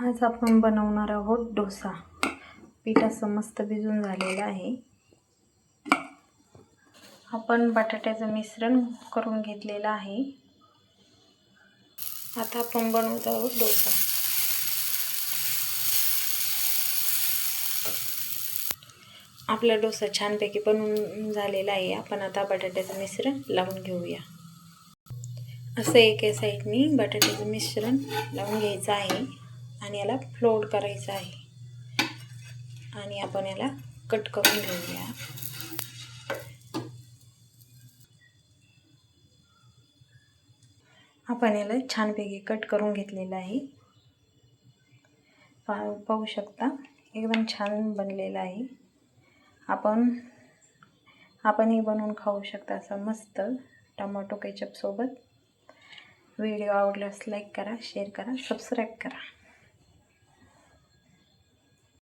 आज आपण बनवणार आहोत डोसा। पीठ असं मस्त भिजून झालेलं आहे। आपण बटाट्याचं मिश्रण करून घेतलेलं आहे। आता आपण बनवत आहोत डोसा। आपला डोसा छानपैकी बनवून झालेला आहे। आपण आता बटाट्याचं मिश्रण लावून घेऊया। असं एका साईडनी बटाट्याचं मिश्रण लावून घ्यायचं आहे आणि याला फोल्ड करायचं आहे आणि आपण याला कट करून घेऊया। आपण याला छानपैकी कट करून घेतलेलं आहे। पाहू शकता एकदम छान बनलेला आहे। आपणही बनवून खाऊ शकता असं मस्त टोमॅटो केचप सोबत। व्हिडिओ आवडल्यास लाईक करा, शेअर करा, सबस्क्राईब करा।